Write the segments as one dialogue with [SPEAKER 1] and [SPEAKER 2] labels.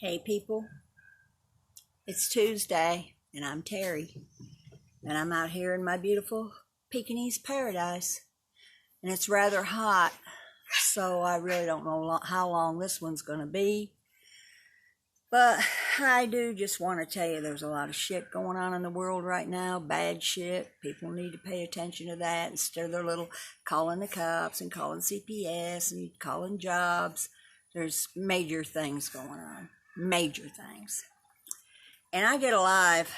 [SPEAKER 1] Hey people, it's Tuesday and I'm Terry and I'm out here in my beautiful Pekingese paradise and it's rather hot, so I really don't know how long this one's going to be, but I do just want to tell you there's a lot of shit going on in the world right now, bad shit. People need to pay attention to that instead of their little calling the cops and calling CPS and calling jobs. There's major things going on. Major things. And I get alive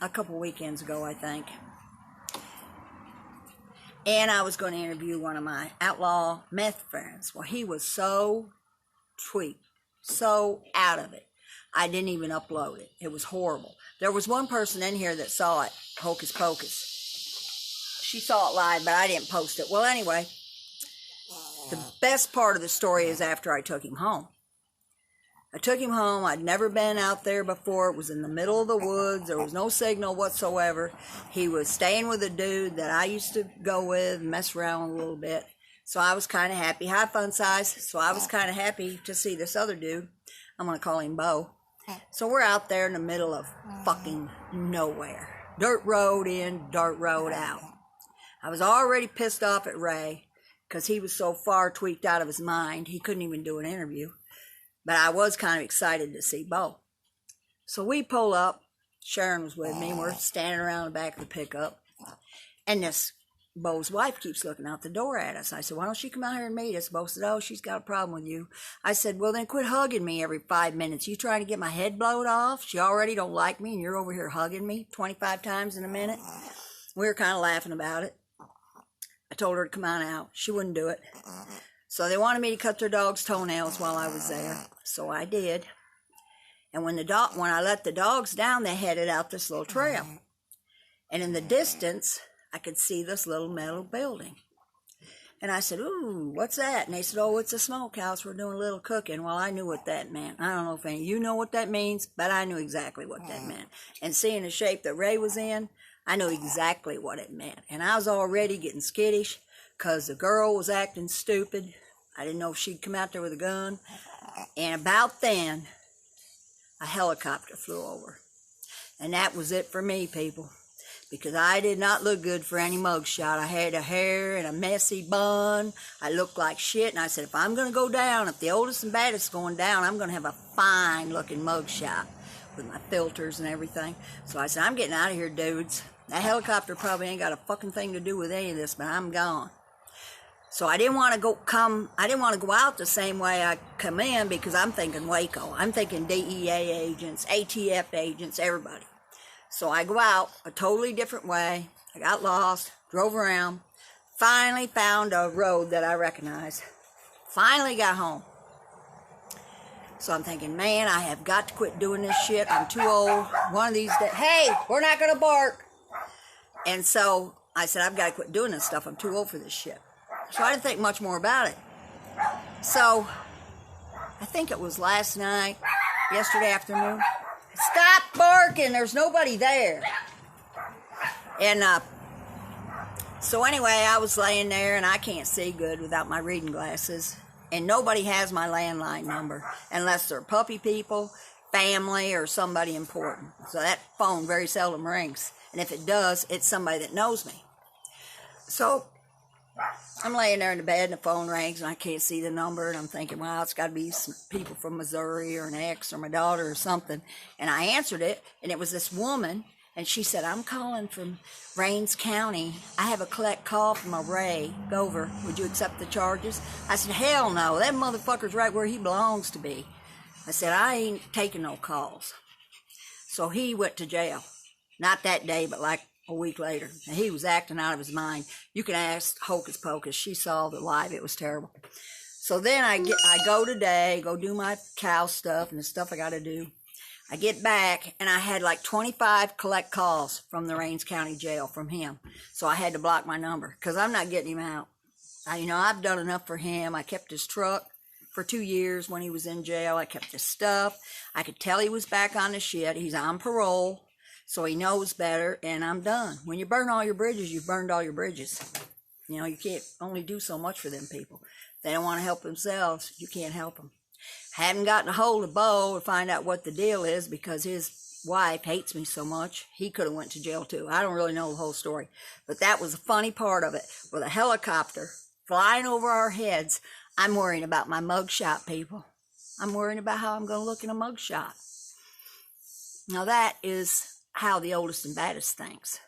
[SPEAKER 1] a couple weekends ago, I think. And I was going to interview one of my outlaw meth friends. Well, he was so tweaked, so out of it. I didn't even upload it. It was horrible. There was one person in here that saw it, Hocus Pocus. She saw it live, but I didn't post it. Well, anyway, the best part of the story is after I took him home. I took him home. I'd never been out there before. It was in the middle of the woods. There was no signal whatsoever. He was staying with a dude that I used to go with and mess around with a little bit. So I was kind of happy. High fun size. So I was kind of happy to see this other dude. I'm going to call him Bo. So we're out there in the middle of fucking nowhere. Dirt road in, dirt road out. I was already pissed off at Ray because he was so far tweaked out of his mind. He couldn't even do an interview. But I was kind of excited to see Bo. So we pull up. Sharon was with me. We're standing around the back of the pickup. And this Bo's wife keeps looking out the door at us. I said, why don't she come out here and meet us? Bo said, oh, she's got a problem with you. I said, well, then quit hugging me every 5 minutes. You trying to get my head blowed off? She already don't like me, and you're over here hugging me 25 times in a minute. We were kind of laughing about it. I told her to come on out. She wouldn't do it. So they wanted me to cut their dog's toenails while I was there. So I did. And when I let the dogs down, they headed out this little trail. And in the distance, I could see this little metal building. And I said, ooh, what's that? And they said, oh, it's a smokehouse. We're doing a little cooking. Well, I knew what that meant. I don't know if any of you know what that means, but I knew exactly what that meant. And seeing the shape that Ray was in, I knew exactly what it meant. And I was already getting skittish because the girl was acting stupid. I didn't know if she'd come out there with a gun. And about then, a helicopter flew over. And that was it for me, people. Because I did not look good for any mugshot. I had a hair and a messy bun. I looked like shit. And I said, if I'm going to go down, if the oldest and baddest is going down, I'm going to have a fine-looking mugshot with my filters and everything. So I said, I'm getting out of here, dudes. That helicopter probably ain't got a fucking thing to do with any of this, but I'm gone. So I didn't want to go out the same way I come in because I'm thinking Waco. I'm thinking DEA agents, ATF agents, everybody. So I go out a totally different way. I got lost, drove around, finally found a road that I recognized. Finally got home. So I'm thinking, man, I have got to quit doing this shit. I'm too old. One of these days, hey, we're not going to bark. And so I said, I've got to quit doing this stuff. I'm too old for this shit. So I didn't think much more about it. So I think it was last night, yesterday afternoon. Stop barking, there's nobody there. And so anyway, I was laying there and I can't see good without my reading glasses. And nobody has my landline number unless they're puppy people, family, or somebody important. So that phone very seldom rings. And if it does, it's somebody that knows me. So I'm laying there in the bed and the phone rings and I can't see the number and I'm thinking, well, it's got to be some people from Missouri or an ex or my daughter or something. And I answered it and it was this woman and she said, I'm calling from Rains County. I have a collect call from a Ray Gover. Would you accept the charges? I said, hell no. That motherfucker's right where he belongs to be. I said, I ain't taking no calls. So he went to jail. Not that day, but like a week later. And he was acting out of his mind. You can ask Hocus Pocus. She saw it live. It was terrible. So then I go today, go do my cow stuff and the stuff I got to do. I get back and I had like 25 collect calls from the Rains County jail from him. So I had to block my number because I'm not getting him out. I've done enough for him. I kept his truck for 2 years when he was in jail. I kept his stuff. I could tell he was back on the shit. He's on parole. So he knows better, and I'm done. When you burn all your bridges, you've burned all your bridges. You can't only do so much for them people. If they don't want to help themselves, you can't help them. Haven't gotten a hold of Bo to find out what the deal is because his wife hates me so much. He could have went to jail too. I don't really know the whole story. But that was a funny part of it. With a helicopter flying over our heads, I'm worrying about my mugshot, people. I'm worrying about how I'm going to look in a mugshot. Now that is how the oldest and baddest thinks.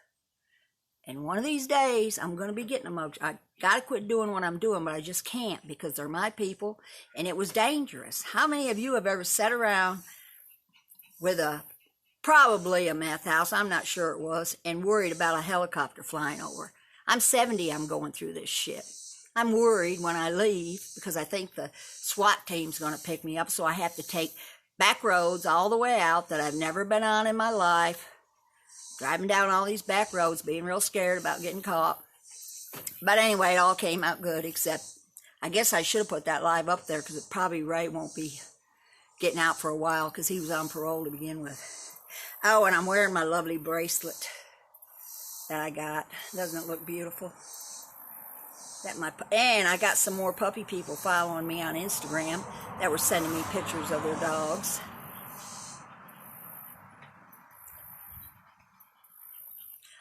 [SPEAKER 1] And one of these days, I'm going to be getting a mugshot. I got to quit doing what I'm doing, but I just can't because they're my people, and it was dangerous. How many of you have ever sat around with probably a meth house, I'm not sure it was, and worried about a helicopter flying over? I'm 70, I'm going through this shit. I'm worried when I leave because I think the SWAT team's going to pick me up, so I have to take back roads all the way out that I've never been on in my life. Driving down all these back roads, being real scared about getting caught. But anyway, it all came out good, except I guess I should have put that live up there because it probably Ray won't be getting out for a while because he was on parole to begin with. Oh, and I'm wearing my lovely bracelet that I got. Doesn't it look beautiful? And I got some more puppy people following me on Instagram that were sending me pictures of their dogs.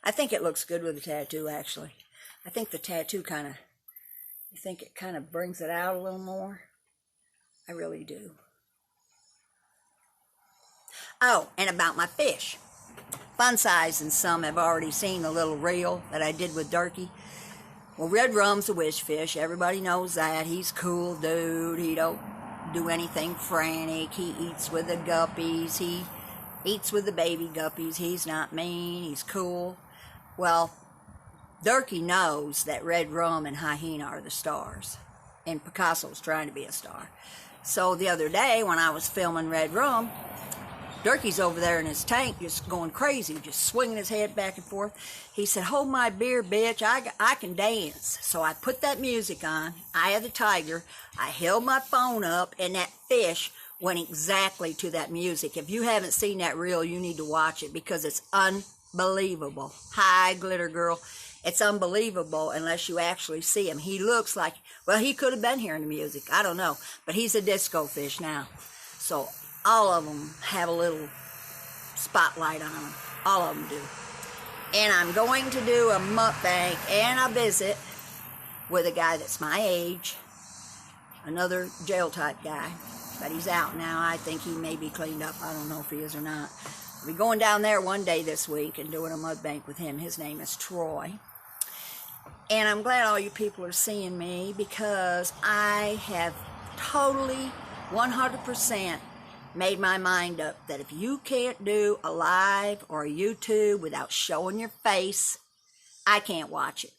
[SPEAKER 1] I think it looks good with the tattoo, actually. I think the tattoo kind of brings it out a little more. I really do. Oh, and about my fish. Fun Size and some have already seen the little reel that I did with Durkee. Well, Red Rum's a wish fish. Everybody knows that. He's a cool dude. He don't do anything frantic. He eats with the guppies. He eats with the baby guppies. He's not mean. He's cool. Well, Durkee knows that Red Rum and Hyena are the stars, and Picasso's trying to be a star. So the other day when I was filming Red Rum, Durkee's over there in his tank just going crazy, just swinging his head back and forth. He said, "Hold my beer, bitch, I can dance." So I put that music on, Eye of the Tiger. I held my phone up, and that fish went exactly to that music. If you haven't seen that reel, you need to watch it because it's unbelievable. Hi, Glitter Girl. It's unbelievable unless you actually see him. He looks like, well, he could have been here in the music. I don't know. But he's a disco fish now. So all of them have a little spotlight on them. All of them do. And I'm going to do a mukbang and a visit with a guy that's my age. Another jail type guy. But he's out now. I think he may be cleaned up. I don't know if he is or not. We're going down there one day this week and doing a mukbang with him. His name is Troy. And I'm glad all you people are seeing me because I have totally 100% made my mind up that if you can't do a live or a YouTube without showing your face, I can't watch it.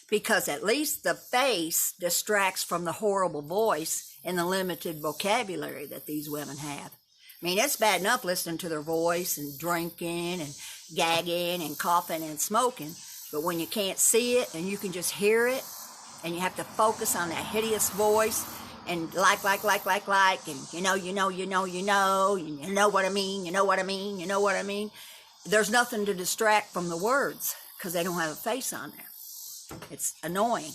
[SPEAKER 1] Because at least the face distracts from the horrible voice and the limited vocabulary that these women have. I mean, it's bad enough listening to their voice and drinking and gagging and coughing and smoking. But when you can't see it and you can just hear it and you have to focus on that hideous voice and like, and you know what I mean. There's nothing to distract from the words because they don't have a face on there. It's annoying.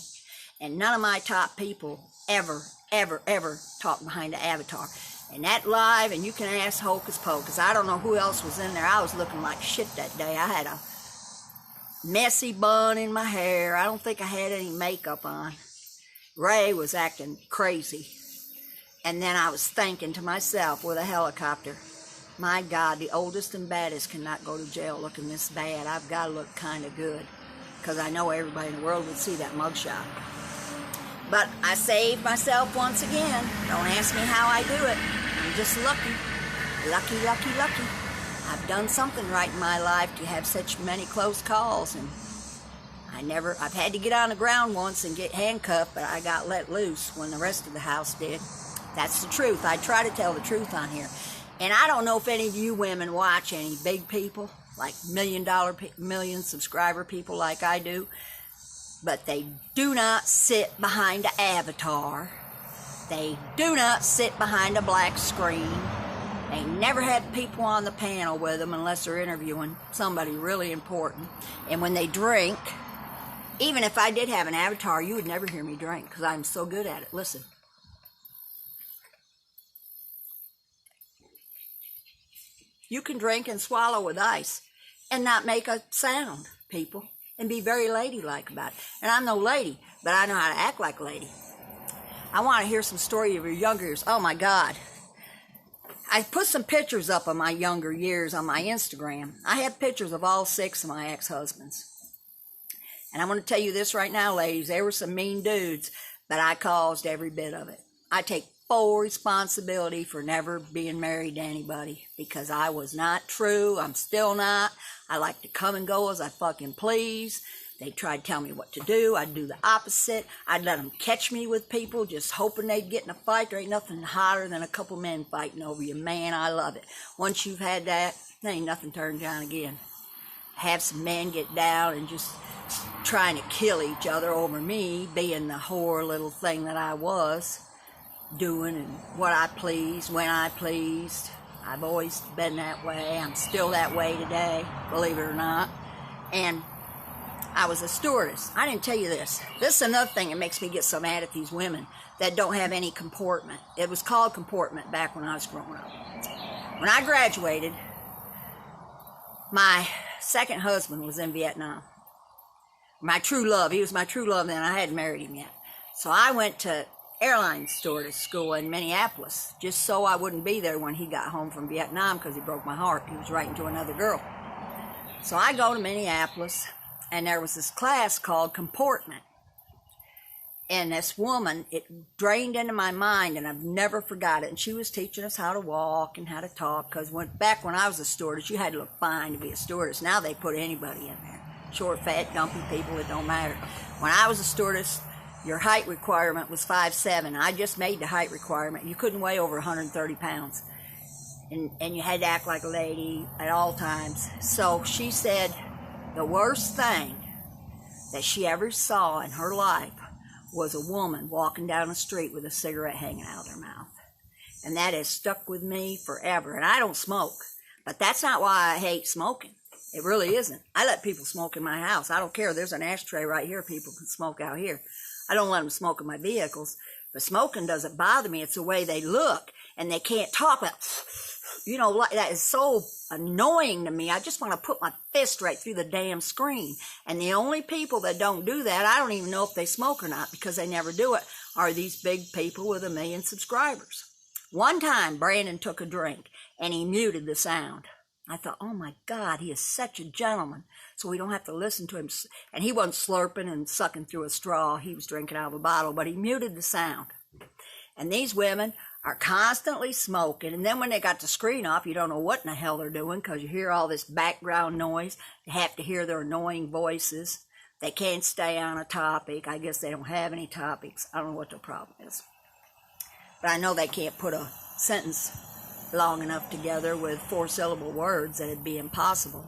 [SPEAKER 1] And none of my top people ever talk behind the avatar. And that live, and you can ask Hocus Pocus. I don't know who else was in there. I was looking like shit that day. I had a messy bun in my hair. I don't think I had any makeup on. Ray was acting crazy. And then I was thinking to myself with a helicopter, my God, the oldest and baddest cannot go to jail looking this bad. I've got to look kind of good. Because I know everybody in the world would see that mugshot. But I saved myself once again. Don't ask me how I do it. I'm just lucky. Lucky. I've done something right in my life to have such many close calls. And I've had to get on the ground once and get handcuffed, but I got let loose when the rest of the house did. That's the truth. I try to tell the truth on here. And I don't know if any of you women watch any big people, like million subscriber people like I do. But they do not sit behind an avatar. They do not sit behind a black screen. They never had people on the panel with them unless they're interviewing somebody really important. And when they drink, even if I did have an avatar, you would never hear me drink because I'm so good at it. Listen. You can drink and swallow with ice and not make a sound, people, and be very ladylike about it. And I'm no lady, but I know how to act like a lady. I want to hear some story of your younger years. Oh my God. I put some pictures up of my younger years on my Instagram. I have pictures of all 6 of my ex-husbands. And I'm going to tell you this right now, ladies. They were some mean dudes, but I caused every bit of it. I take full responsibility for never being married to anybody because I was not true. I'm still not. I like to come and go as I fucking please. They tried to tell me what to do. I'd do the opposite. I'd let them catch me with people just hoping they'd get in a fight. There ain't nothing hotter than a couple men fighting over you. Man, I love it. Once you've had that, there ain't nothing turns on again. Have some men get down and just trying to kill each other over me being the whore little thing that I was, doing and what I pleased, when I pleased. I've always been that way. I'm still that way today, believe it or not. And I was a stewardess. I didn't tell you this. This is another thing that makes me get so mad at these women that don't have any comportment. It was called comportment back when I was growing up. When I graduated, my second husband was in Vietnam. My true love. He was my true love then. I hadn't married him yet. So I went to airline stewardess school in Minneapolis just so I wouldn't be there when he got home from Vietnam because he broke my heart. He was writing to another girl. So I go to Minneapolis, and there was this class called comportment. And this woman, it drained into my mind, and I've never forgot it. And she was teaching us how to walk and how to talk, because back when I was a stewardess, you had to look fine to be a stewardess. Now they put anybody in there. Short, fat, dumpy people, it don't matter. When I was a stewardess, your height requirement was 5'7". I just made the height requirement. You couldn't weigh over 130 pounds. And you had to act like a lady at all times. So she said the worst thing that she ever saw in her life was a woman walking down the street with a cigarette hanging out of their mouth. And that has stuck with me forever. And I don't smoke, but that's not why I hate smoking. It really isn't. I let people smoke in my house. I don't care. There's an ashtray right here. People can smoke out here. I don't let them smoke in my vehicles. But smoking doesn't bother me. It's the way they look. And they can't talk. Like that is so annoying to me. I just want to put my fist right through the damn screen. And the only people that don't do that, I don't even know if they smoke or not because they never do it, are these big people with 1 million subscribers. One time, Brandon took a drink and he muted the sound. I thought, oh my God, he is such a gentleman. So we don't have to listen to him. And he wasn't slurping and sucking through a straw. He was drinking out of a bottle, but he muted the sound. And these women are constantly smoking. And then when they got the screen off, you don't know what in the hell they're doing because you hear all this background noise. You have to hear their annoying voices. They can't stay on a topic. I guess they don't have any topics. I don't know what their problem is. But I know they can't put a sentence long enough together with 4-syllable words that it'd be impossible.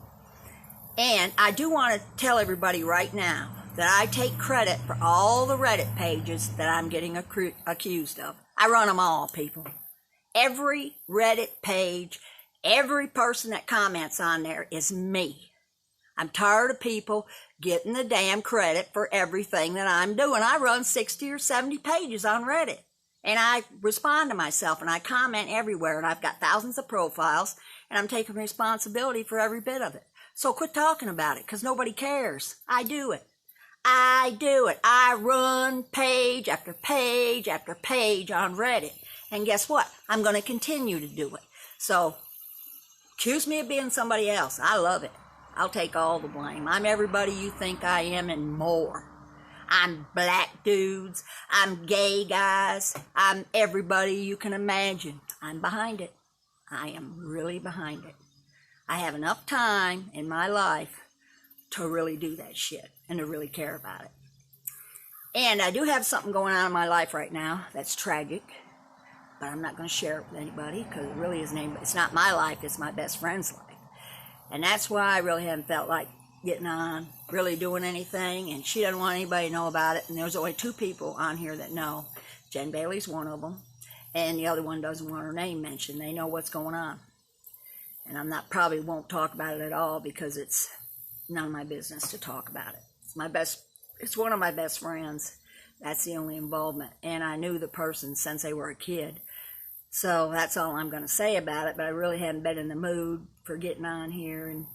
[SPEAKER 1] And I do want to tell everybody right now that I take credit for all the Reddit pages that I'm getting accused of. I run them all, people. Every Reddit page, every person that comments on there is me. I'm tired of people getting the damn credit for everything that I'm doing. I run 60 or 70 pages on Reddit. And I respond to myself, and I comment everywhere, and I've got thousands of profiles, and I'm taking responsibility for every bit of it. So quit talking about it, because nobody cares. I do it. I run page after page after page on Reddit. And guess what? I'm going to continue to do it. So accuse me of being somebody else. I love it. I'll take all the blame. I'm everybody you think I am and more. I'm black dudes. I'm gay guys. I'm everybody you can imagine. I'm behind it. I am really behind it. I have enough time in my life to really do that shit and to really care about it. And I do have something going on in my life right now that's tragic, but I'm not going to share it with anybody because it really isn't. It's not my life. It's my best friend's life. And that's why I really haven't felt like getting on, really doing anything, and she doesn't want anybody to know about it. And there's only 2 people on here that know. Jen Bailey's one of them, and the other one doesn't want her name mentioned. They know what's going on. And probably won't talk about it at all because it's none of my business to talk about it. It's one of my best friends. That's the only involvement. And I knew the person since they were a kid. So that's all I'm going to say about it, but I really haven't been in the mood for getting on here and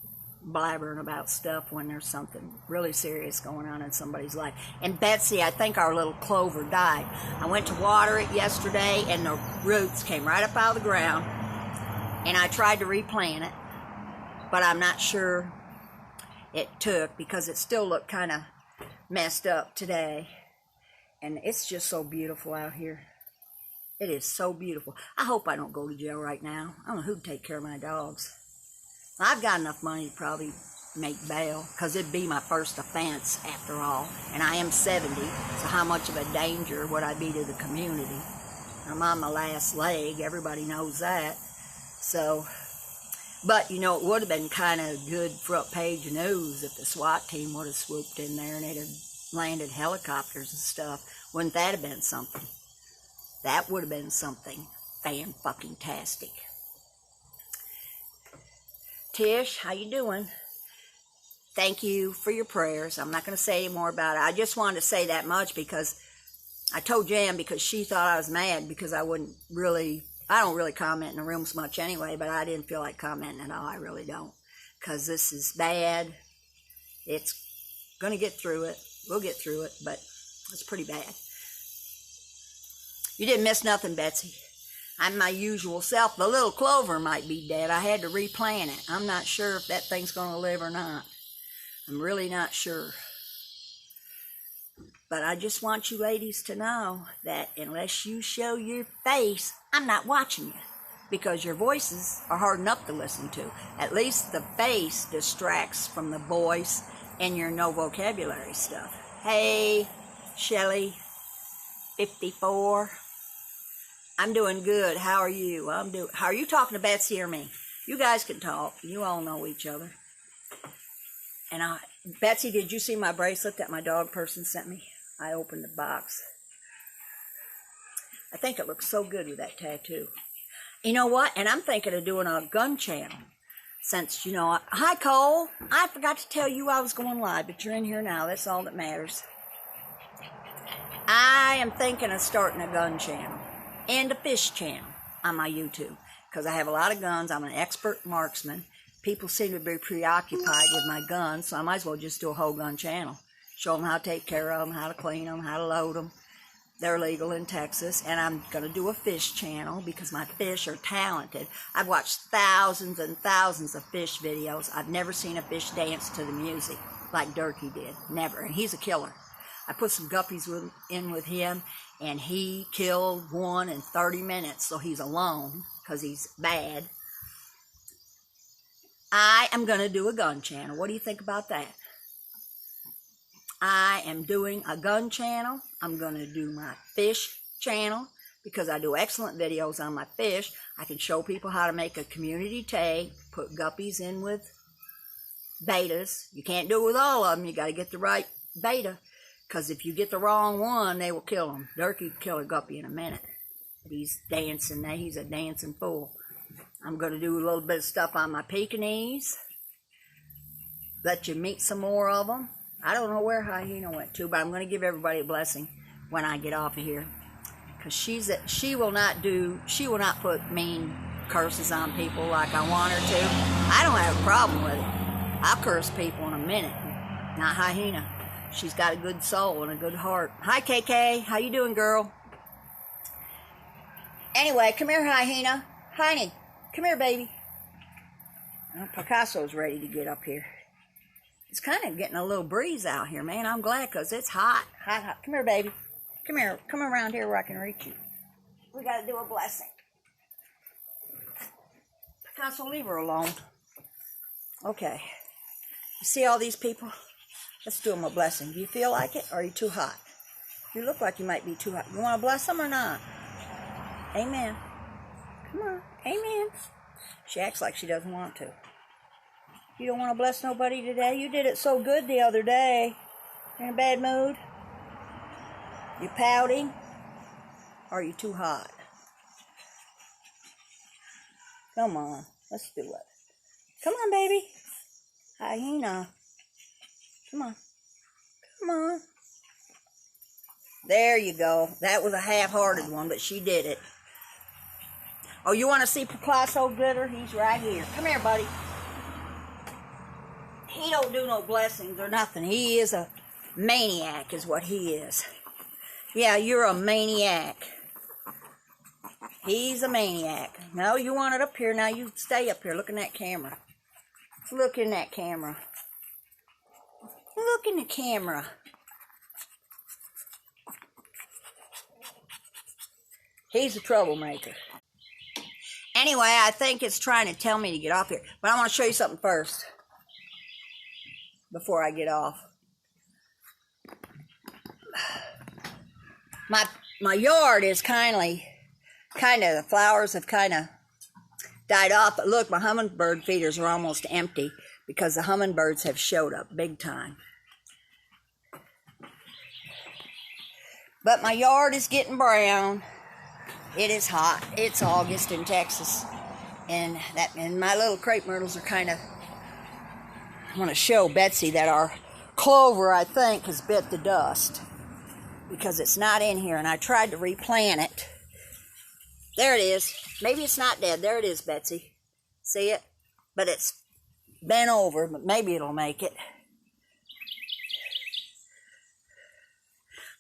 [SPEAKER 1] blabbering about stuff when there's something really serious going on in somebody's life. And Betsy, I think our little clover died. I went to water it yesterday, and the roots came right up out of the ground, and I tried to replant it, but I'm not sure it took because it still looked kind of messed up today. And it's just so beautiful out here. It is so beautiful. I hope I don't go to jail right now. I don't know who'd take care of my dogs. I've got enough money to probably make bail, because it'd be my first offense after all. And I am 70, so how much of a danger would I be to the community? I'm on my last leg, everybody knows that. So, but you know, it would have been kind of good front page news if the SWAT team would have swooped in there and they'd have landed helicopters and stuff. Wouldn't that have been something? That would have been something fan-fucking-tastic. Tish, how you doing? Thank you for your prayers. I'm not going to say any more about it. I just wanted to say that much because I told Jan, because she thought I was mad because I don't really comment in the rooms much anyway, but I didn't feel like commenting at all. I really don't, because this is bad. It's going to get through it. We'll get through it, but it's pretty bad. You didn't miss nothing, Betsy. I'm my usual self. The little clover might be dead. I had to replant it. I'm not sure if that thing's going to live or not. I'm really not sure. But I just want you ladies to know that unless you show your face, I'm not watching you. Because your voices are hard enough to listen to. At least the face distracts from the voice and your no vocabulary stuff. Hey, Shelly, 54. I'm doing good. How are you? How are you talking to Betsy or me? You guys can talk. You all know each other. And Betsy, did you see my bracelet that my dog person sent me? I opened the box. I think it looks so good with that tattoo. You know what? And I'm thinking of doing a gun channel. Since, you know, hi Cole. I forgot to tell you I was going live, but you're in here now. That's all that matters. I am thinking of starting a gun channel. And a fish channel on my YouTube, because I have a lot of guns. I'm an expert marksman. People seem to be preoccupied with my guns, so I might as well just do a whole gun channel. Show them how to take care of them, how to clean them, how to load them. They're legal in Texas. And I'm going to do a fish channel because my fish are talented. I've watched thousands and thousands of fish videos. I've never seen a fish dance to the music like Durkee did. Never. And he's a killer. I put some guppies in with him, and he killed one in 30 minutes, so he's alone, because he's bad. I am going to do a gun channel. What do you think about that? I am doing a gun channel. I'm going to do my fish channel, because I do excellent videos on my fish. I can show people how to make a community tag, put guppies in with betas. You can't do it with all of them. You got to get the right beta. Because if you get the wrong one, they will kill him. Durkee will kill a guppy in a minute. He's dancing now. He's a dancing fool. I'm going to do a little bit of stuff on my Pekingese. Let you meet some more of them. I don't know where Hyena went to, but I'm going to give everybody a blessing when I get off of here. Because she will not put mean curses on people like I want her to. I don't have a problem with it. I'll curse people in a minute. Not Hyena. She's got a good soul and a good heart. Hi, KK. How you doing, girl? Anyway, come here, Hyena. Heine, come here, baby. Well, Picasso's ready to get up here. It's kind of getting a little breeze out here, man. I'm glad, because it's hot. Hot, hot. Come here, baby. Come here. Come around here where I can reach you. We got to do a blessing. Picasso, leave her alone. Okay. You see all these people? Let's do them a blessing. Do you feel like it, or are you too hot? You look like you might be too hot. You want to bless them or not? Amen. Come on. Amen. She acts like she doesn't want to. You don't want to bless nobody today? You did it so good the other day. You're in a bad mood? You pouting? Or are you too hot? Come on. Let's do it. Come on, baby. Hyena. Come on. Come on. There you go. That was a half-hearted one, but she did it. Oh, you want to see Picasso glitter? He's right here. Come here, buddy. He don't do no blessings or nothing. He is a maniac is what he is. Yeah, you're a maniac. He's a maniac. No, you want it up here. Now you stay up here. Look in that camera. Look in that camera. Look in the camera. He's a troublemaker. Anyway, I think it's trying to tell me to get off here. But I want to show you something first. Before I get off. My yard is the flowers have kind of died off. But look, my hummingbird feeders are almost empty because the hummingbirds have showed up big time. But my yard is getting brown. It is hot. It's August in Texas. And my little crepe myrtles are kind of... I want to show Betsy that our clover, I think, has bit the dust. Because it's not in here. And I tried to replant it. There it is. Maybe it's not dead. There it is, Betsy. See it? But it's bent over. But maybe it'll make it.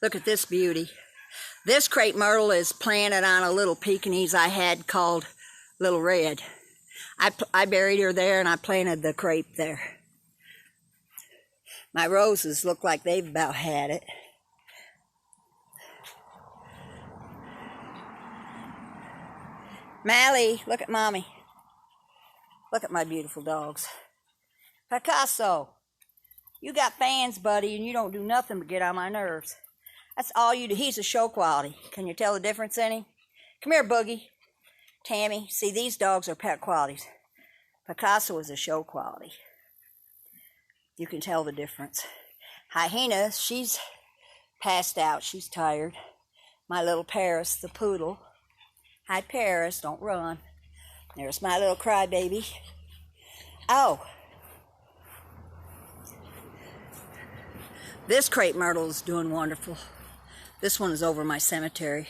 [SPEAKER 1] Look at this beauty. This crepe myrtle is planted on a little Pekingese I had called Little Red. I buried her there and I planted the crepe there. My roses look like they've about had it. Mally, look at Mommy. Look at my beautiful dogs. Picasso, you got fans, buddy, and you don't do nothing but get on my nerves. That's all you do. He's a show quality. Can you tell the difference in him? Come here, Boogie. Tammy. See, these dogs are pet qualities. Picasso is a show quality. You can tell the difference. Hyena, she's passed out. She's tired. My little Paris, the poodle. Hi, Paris. Don't run. There's my little crybaby. Oh. This crepe myrtle is doing wonderful. This one is over my cemetery.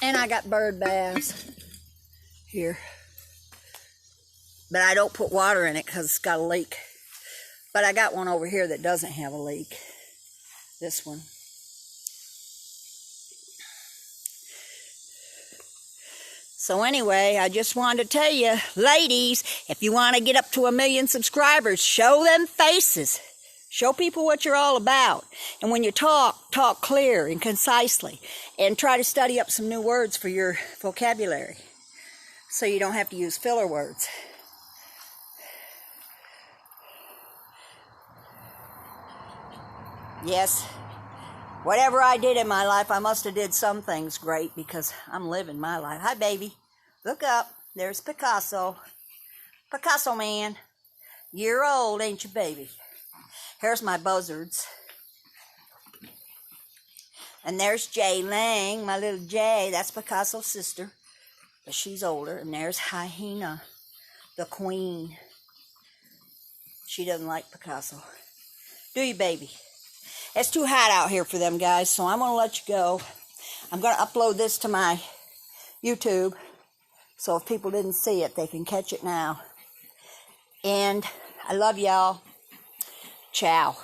[SPEAKER 1] And I got bird baths here. But I don't put water in it because it's got a leak. But I got one over here that doesn't have a leak. This one. So anyway, I just wanted to tell you, ladies, if you want to get up to 1 million subscribers, show them faces. Show people what you're all about. And when you talk clear and concisely. And try to study up some new words for your vocabulary. So you don't have to use filler words. Yes, whatever I did in my life, I must have did some things great because I'm living my life. Hi, baby. Look up. There's Picasso. Picasso man. Year old, ain't you, baby? Here's my buzzards. And there's Jay Lang, my little Jay. That's Picasso's sister. But she's older. And there's Hyena, the queen. She doesn't like Picasso. Do you, baby? It's too hot out here for them, guys. So I'm going to let you go. I'm going to upload this to my YouTube. So if people didn't see it, they can catch it now. And I love y'all. Ciao.